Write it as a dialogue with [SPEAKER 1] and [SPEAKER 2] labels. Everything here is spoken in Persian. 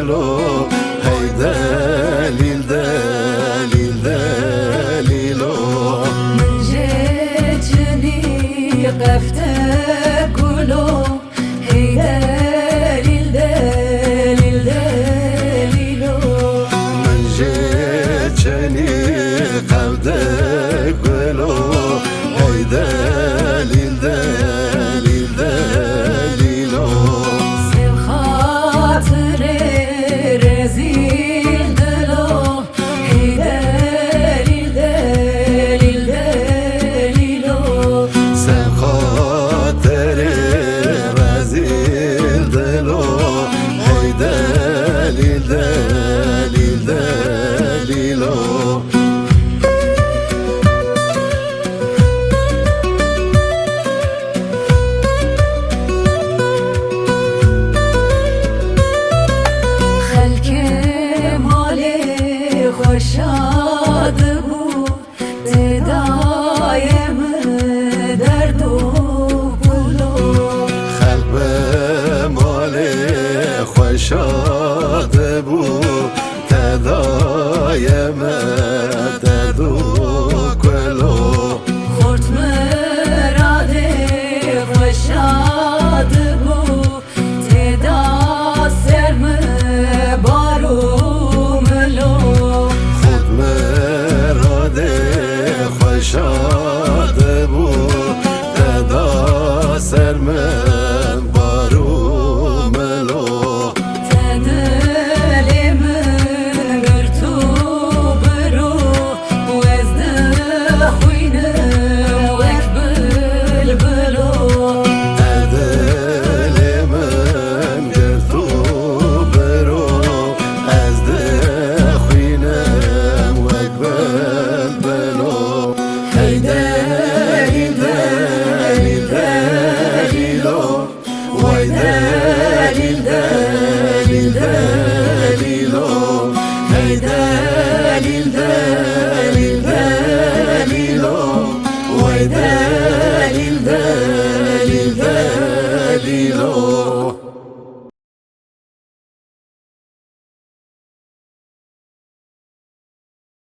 [SPEAKER 1] گلو هی دلیل دلیل دلیلو
[SPEAKER 2] من جيتني قفت كلو هي دليل دليل دليلو
[SPEAKER 1] من جيتني قفت كلو هي دلیل دلیل دلیلو
[SPEAKER 2] سير خاطري رزيل دلو هي دليل دليل دليلو
[SPEAKER 1] سن خاطر رزیل دلو هی دلیل دلیل دلیلو
[SPEAKER 2] خوشاد بود دایم درد و گلو
[SPEAKER 1] خلب مال خوشاد